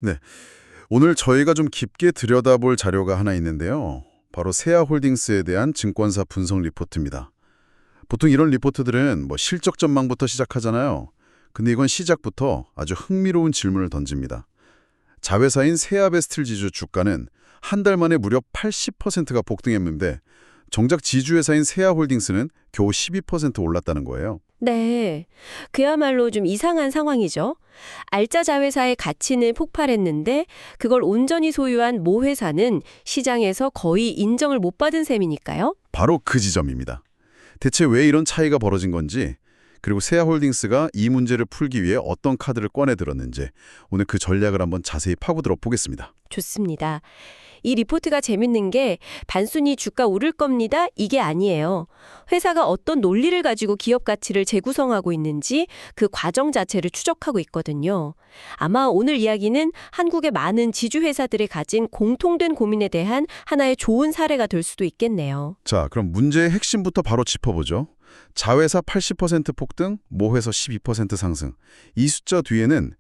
네, 오늘 저희가 좀 깊게 들여다볼 자료가 하나 있는데요. 바로 세아홀딩스에 대한 증권사 분석 리포트입니다. 보통 이런 리포트들은 실적 전망부터 시작하잖아요. 근데 이건 시작부터 아주 흥미로운 질문을 던집니다. 자회사인 세아베스틀 지주 주가는 한 달 만에 무려 80%가 폭등했는데 정작 지주회사인 세아홀딩스는 겨우 12% 올랐다는 거예요. 네, 그야말로 좀 이상한 상황이죠. 알짜 자회사의 가치는 폭발했는데 그걸 온전히 소유한 모 회사는 시장에서 거의 인정을 못 받은 셈이니까요. 바로 그 지점입니다. 대체 왜 이런 차이가 벌어진 건지, 그리고 세아홀딩스가 이 문제를 풀기 위해 어떤 카드를 꺼내 들었는지 오늘 그 전략을 한번 자세히 파고들어 보겠습니다. 좋습니다. 이 리포트가 재밌는 게 단순히 주가 오를 겁니다. 이게 아니에요. 회사가 어떤 논리를 가지고 기업 가치를 재구성하고 있는지 그 과정 자체를 추적하고 있거든요. 아마 오늘 이야기는 한국의 많은 지주회사들이 가진 공통된 고민에 대한 하나의 좋은 사례가 될 수도 있겠네요. 자, 그럼 문제의 핵심부터 바로 짚어보죠. 자회사 80% 폭등, 모회사 12% 상승. 이 숫자 뒤에는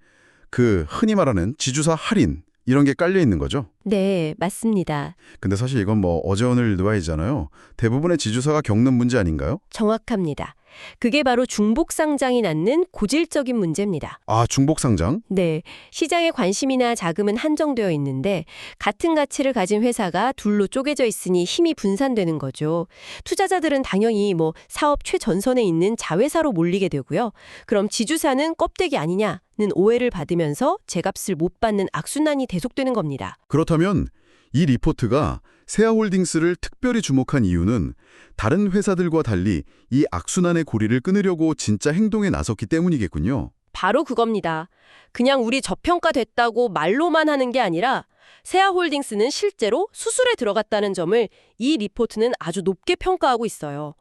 그 흔히 말하는 지주사 할인 이런 게 깔려 있는 거죠. 네, 맞습니다. 근데 사실 이건 어제 오늘 일도 아니잖아요. 대부분의 지주사가 겪는 문제 아닌가요? 정확합니다. 그게 바로 중복 상장이 낳는 고질적인 문제입니다. 아, 중복 상장? 네, 시장의 관심이나 자금은 한정되어 있는데 같은 가치를 가진 회사가 둘로 쪼개져 있으니 힘이 분산되는 거죠. 투자자들은 당연히 사업 최전선에 있는 자회사로 몰리게 되고요. 그럼 지주사는 껍데기 아니냐는 오해를 받으면서 제값을 못 받는 악순환이 계속되는 겁니다. 그렇다면 이 리포트가 세아홀딩스를 특별히 주목한 이유는 다른 회사들과 달리 이 악순환의 고리를 끊으려고 진짜 행동에 나섰기 때문이겠군요. 바로 그겁니다. 그냥 우리 저평가됐다고 말로만 하는 게 아니라 세아홀딩스는 실제로 수술에 들어갔다는 점을 이 리포트는 아주 높게 평가하고 있어요.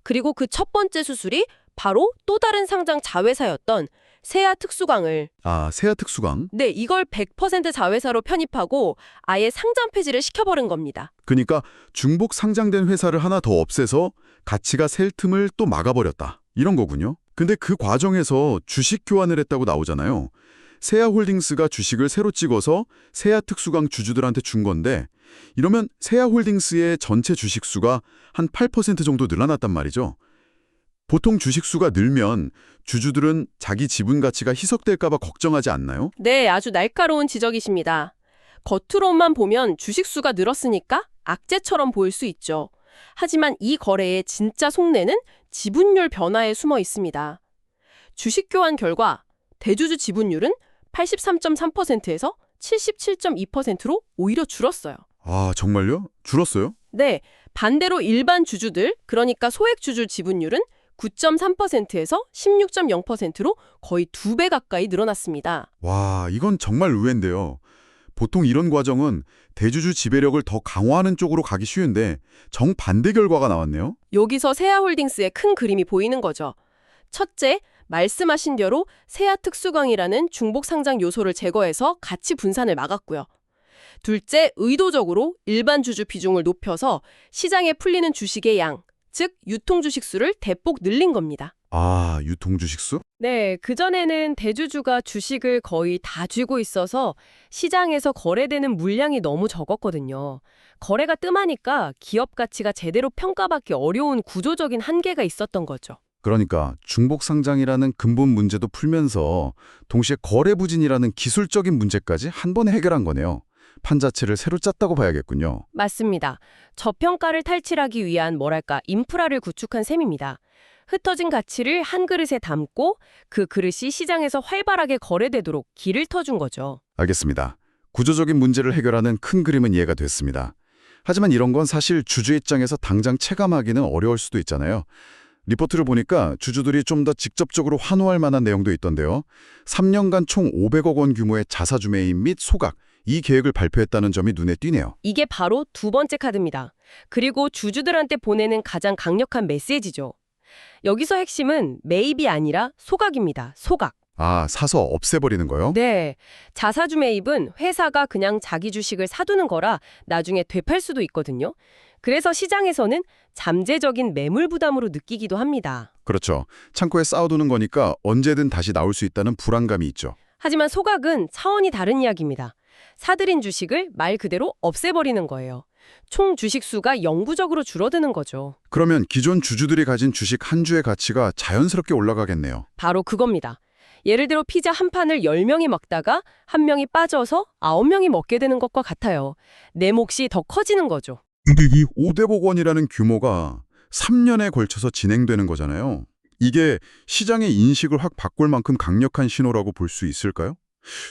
그리고 그 첫 번째 수술이 바로 또 다른 상장 자회사였던 세아 특수광을 아, 세아 특수강? 네, 이걸 100% 자회사로 편입하고 아예 상장 폐지를 시켜버린 겁니다. 그러니까 중복 상장된 회사를 하나 더 없애서 가치가 셀 틈을 또 막아버렸다. 이런 거군요. 근데 그 과정에서 주식 교환을 했다고 나오잖아요. 세아홀딩스가 주식을 새로 찍어서 세아 특수강 주주들한테 준 건데 이러면 세아홀딩스의 전체 주식 수가 한 8% 정도 늘어났단 말이죠. 보통 주식 수가 늘면 주주들은 자기 지분 가치가 희석될까 봐 걱정하지 않나요? 네, 아주 날카로운 지적이십니다. 겉으로만 보면 주식수가 늘었으니까 악재처럼 보일 수 있죠. 하지만 이 거래의 진짜 속내는 지분율 변화에 숨어 있습니다. 주식 교환 결과 대주주 지분율은 83.3%에서 77.2%로 오히려 줄었어요. 아, 정말요? 줄었어요? 네, 반대로 일반 주주들, 그러니까 소액 주주 지분율은 9.3%에서 16.0%로 거의 2배 가까이 늘어났습니다. 와, 이건 정말 의외인데요. 보통 이런 과정은 대주주 지배력을 더 강화하는 쪽으로 가기 쉬운데 정반대 결과가 나왔네요. 여기서 세아홀딩스의 큰 그림이 보이는 거죠. 첫째, 말씀하신 대로 세아 특수광이라는 중복 상장 요소를 제거해서 가치 분산을 막았고요. 둘째, 의도적으로 일반 주주 비중을 높여서 시장에 풀리는 주식의 양, 즉 유통 주식 수를 대폭 늘린 겁니다. 아, 유통주식수? 네, 그전에는 대주주가 주식을 거의 다 쥐고 있어서 시장에서 거래되는 물량이 너무 적었거든요. 거래가 뜸하니까 기업 가치가 제대로 평가받기 어려운 구조적인 한계가 있었던 거죠. 그러니까 중복 상장이라는 근본 문제도 풀면서 동시에 거래 부진이라는 기술적인 문제까지 한 번에 해결한 거네요. 판 자체를 새로 짰다고 봐야겠군요. 맞습니다. 저평가를 탈취하기 위한 인프라를 구축한 셈입니다. 흩어진 가치를 한 그릇에 담고 그 그릇이 시장에서 활발하게 거래되도록 길을 터준 거죠. 알겠습니다. 구조적인 문제를 해결하는 큰 그림은 이해가 됐습니다. 하지만 이런 건 사실 주주 입장에서 당장 체감하기는 어려울 수도 있잖아요. 리포트를 보니까 주주들이 좀 더 직접적으로 환호할 만한 내용도 있던데요. 3년간 총 500억 원 규모의 자사주 매입 및 소각, 이 계획을 발표했다는 점이 눈에 띄네요. 이게 바로 두 번째 카드입니다. 그리고 주주들한테 보내는 가장 강력한 메시지죠. 여기서 핵심은 매입이 아니라 소각입니다. 소각. 아, 사서 없애버리는 거요? 네. 자사주 매입은 회사가 그냥 자기 주식을 사두는 거라 나중에 되팔 수도 있거든요. 그래서 시장에서는 잠재적인 매물 부담으로 느끼기도 합니다. 그렇죠. 창고에 쌓아두는 거니까 언제든 다시 나올 수 있다는 불안감이 있죠. 하지만 소각은 차원이 다른 이야기입니다. 사들인 주식을 말 그대로 없애버리는 거예요. 총 주식 수가 영구적으로 줄어드는 거죠. 그러면 기존 주주들이 가진 주식 한 주의 가치가 자연스럽게 올라가겠네요. 바로 그겁니다. 예를 들어 피자 한 판을 10명이 먹다가 한 명이 빠져서 9명이 먹게 되는 것과 같아요. 내 몫이 더 커지는 거죠. 근데 이 5대 복원이라는 규모가 3년에 걸쳐서 진행되는 거잖아요. 이게 시장의 인식을 확 바꿀 만큼 강력한 신호라고 볼 수 있을까요?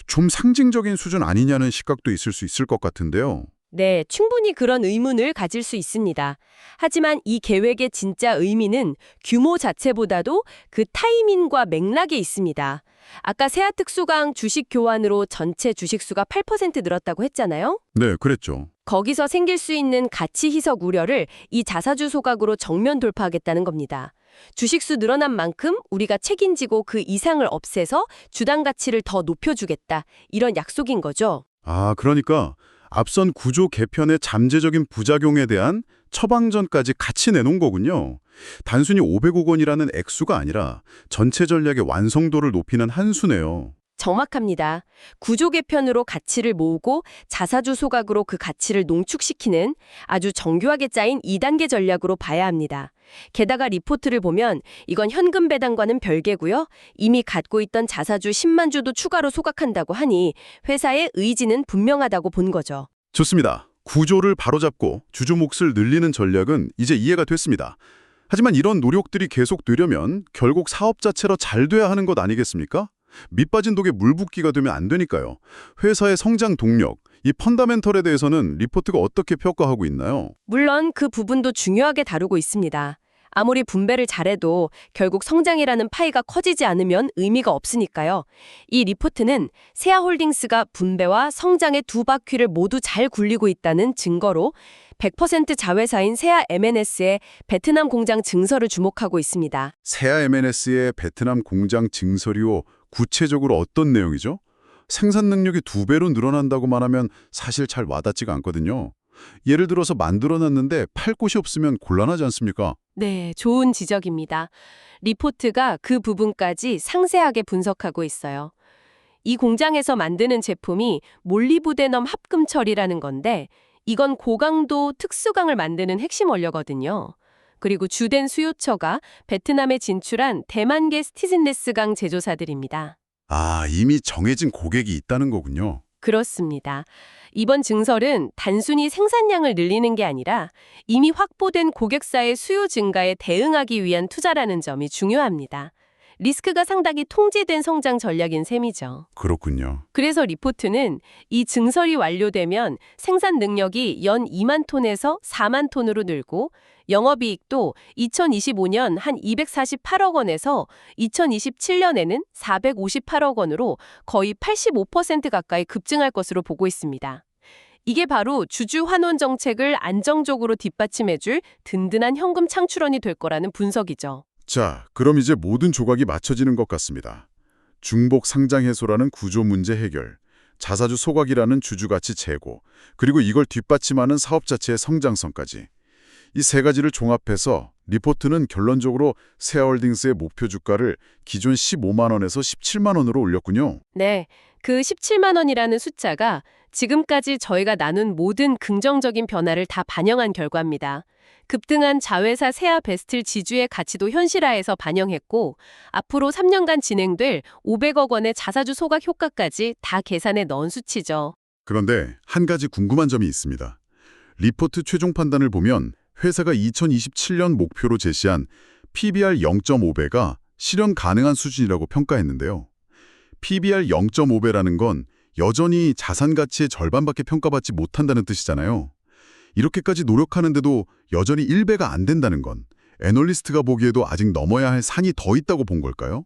좀 상징적인 수준 아니냐는 시각도 있을 수 있을 것 같은데요. 네, 충분히 그런 의문을 가질 수 있습니다. 하지만 이 계획의 진짜 의미는 규모 자체보다도 그 타이밍과 맥락에 있습니다. 아까 세아특수강 주식 교환으로 전체 주식수가 8% 늘었다고 했잖아요. 네, 그랬죠. 거기서 생길 수 있는 가치 희석 우려를 이 자사주 소각으로 정면 돌파하겠다는 겁니다. 주식수 늘어난 만큼 우리가 책임지고 그 이상을 없애서 주당 가치를 더 높여주겠다. 이런 약속인 거죠. 아, 그러니까 앞선 구조 개편의 잠재적인 부작용에 대한 처방전까지 같이 내놓은 거군요. 단순히 500억 원이라는 액수가 아니라 전체 전략의 완성도를 높이는 한 수네요. 정확합니다. 구조 개편으로 가치를 모으고 자사주 소각으로 그 가치를 농축시키는 아주 정교하게 짜인 2단계 전략으로 봐야 합니다. 게다가 리포트를 보면 이건 현금 배당과는 별개고요. 이미 갖고 있던 자사주 10만 주도 추가로 소각한다고 하니 회사의 의지는 분명하다고 본 거죠. 좋습니다. 구조를 바로잡고 주주 몫을 늘리는 전략은 이제 이해가 됐습니다. 하지만 이런 노력들이 계속되려면 결국 사업 자체로 잘 돼야 하는 것 아니겠습니까? 밑빠진 독에 물 붓기가 되면 안 되니까요. 회사의 성장 동력, 이 펀더멘털에 대해서는 리포트가 어떻게 평가하고 있나요? 물론 그 부분도 중요하게 다루고 있습니다. 아무리 분배를 잘해도 결국 성장이라는 파이가 커지지 않으면 의미가 없으니까요. 이 리포트는 세아홀딩스가 분배와 성장의 두 바퀴를 모두 잘 굴리고 있다는 증거로 100% 자회사인 세아 M&S의 베트남 공장 증설을 주목하고 있습니다. 세아 M&S의 베트남 공장 증설이요. 구체적으로 어떤 내용이죠? 생산 능력이 2배로 늘어난다고만 하면 사실 잘 와닿지가 않거든요. 예를 들어서 만들어놨는데 팔 곳이 없으면 곤란하지 않습니까? 네, 좋은 지적입니다. 리포트가 그 부분까지 상세하게 분석하고 있어요. 이 공장에서 만드는 제품이 몰리브데넘 합금 처리라는 건데 이건 고강도 특수강을 만드는 핵심 원료거든요. 그리고 주된 수요처가 베트남에 진출한 대만계 스티진레스강 제조사들입니다. 아, 이미 정해진 고객이 있다는 거군요. 그렇습니다. 이번 증설은 단순히 생산량을 늘리는 게 아니라 이미 확보된 고객사의 수요 증가에 대응하기 위한 투자라는 점이 중요합니다. 리스크가 상당히 통제된 성장 전략인 셈이죠. 그렇군요. 그래서 리포트는 이 증설이 완료되면 생산 능력이 연 2만 톤에서 4만 톤으로 늘고 영업이익도 2025년 한 248억 원에서 2027년에는 458억 원으로 거의 85% 가까이 급증할 것으로 보고 있습니다. 이게 바로 주주 환원 정책을 안정적으로 뒷받침해줄 든든한 현금 창출원이 될 거라는 분석이죠. 자, 그럼 이제 모든 조각이 맞춰지는 것 같습니다. 중복 상장 해소라는 구조 문제 해결, 자사주 소각이라는 주주 가치 제고, 그리고 이걸 뒷받침하는 사업 자체의 성장성까지. 이 세 가지를 종합해서 리포트는 결론적으로 세아홀딩스의 목표 주가를 기존 15만 원에서 17만 원으로 올렸군요. 네, 그 17만 원이라는 숫자가 지금까지 저희가 나눈 모든 긍정적인 변화를 다 반영한 결과입니다. 급등한 자회사 세아베스틀 지주의 가치도 현실화해서 반영했고 앞으로 3년간 진행될 500억 원의 자사주 소각 효과까지 다 계산에 넣은 수치죠. 그런데 한 가지 궁금한 점이 있습니다. 리포트 최종 판단을 보면 회사가 2027년 목표로 제시한 PBR 0.5배가 실현 가능한 수준이라고 평가했는데요. PBR 0.5배라는 건 여전히 자산 가치의 절반밖에 평가받지 못한다는 뜻이잖아요. 이렇게까지 노력하는데도 여전히 1배가 안 된다는 건 애널리스트가 보기에도 아직 넘어야 할 산이 더 있다고 본 걸까요?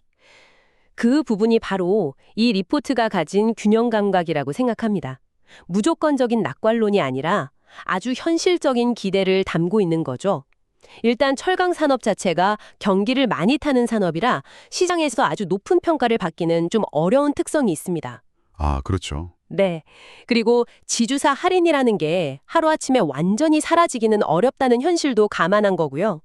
그 부분이 바로 이 리포트가 가진 균형 감각이라고 생각합니다. 무조건적인 낙관론이 아니라 아주 현실적인 기대를 담고 있는 거죠. 일단 철강 산업 자체가 경기를 많이 타는 산업이라 시장에서 아주 높은 평가를 받기는 좀 어려운 특성이 있습니다. 아, 그렇죠. 네. 그리고 지주사 할인이라는 게 하루아침에 완전히 사라지기는 어렵다는 현실도 감안한 거고요.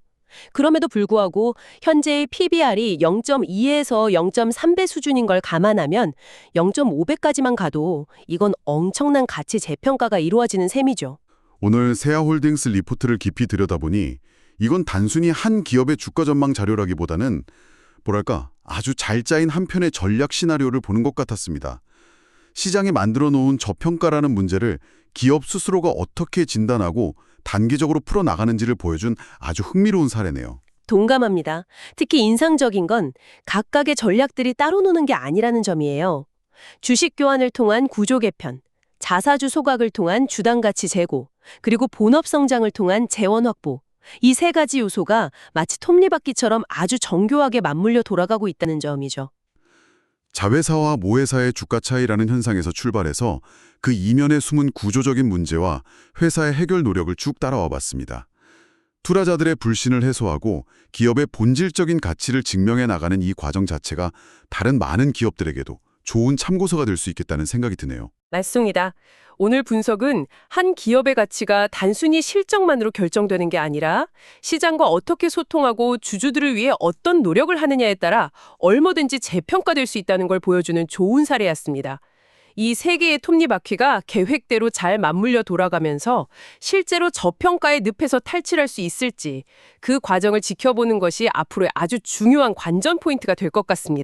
그럼에도 불구하고 현재의 PBR이 0.2에서 0.3배 수준인 걸 감안하면 0.5배까지만 가도 이건 엄청난 가치 재평가가 이루어지는 셈이죠. 오늘 세아홀딩스 리포트를 깊이 들여다보니 이건 단순히 한 기업의 주가 전망 자료라기보다는 뭐랄까 아주 잘 짜인 한 편의 전략 시나리오를 보는 것 같았습니다. 시장에 만들어 놓은 저평가라는 문제를 기업 스스로가 어떻게 진단하고 단계적으로 풀어나가는지를 보여준 아주 흥미로운 사례네요. 동감합니다. 특히 인상적인 건 각각의 전략들이 따로 노는 게 아니라는 점이에요. 주식 교환을 통한 구조 개편, 자사주 소각을 통한 주당 가치 제고, 그리고 본업 성장을 통한 재원 확보. 이 세 가지 요소가 마치 톱니바퀴처럼 아주 정교하게 맞물려 돌아가고 있다는 점이죠. 자회사와 모회사의 주가 차이라는 현상에서 출발해서 그 이면에 숨은 구조적인 문제와 회사의 해결 노력을 쭉 따라와 봤습니다. 투자자들의 불신을 해소하고 기업의 본질적인 가치를 증명해 나가는 이 과정 자체가 다른 많은 기업들에게도 좋은 참고서가 될 수 있겠다는 생각이 드네요. 맞습니다. 오늘 분석은 한 기업의 가치가 단순히 실적만으로 결정되는 게 아니라 시장과 어떻게 소통하고 주주들을 위해 어떤 노력을 하느냐에 따라 얼마든지 재평가될 수 있다는 걸 보여주는 좋은 사례였습니다. 이 세 개의 톱니바퀴가 계획대로 잘 맞물려 돌아가면서 실제로 저평가의 늪에서 탈출할 수 있을지 그 과정을 지켜보는 것이 앞으로의 아주 중요한 관전 포인트가 될 것 같습니다.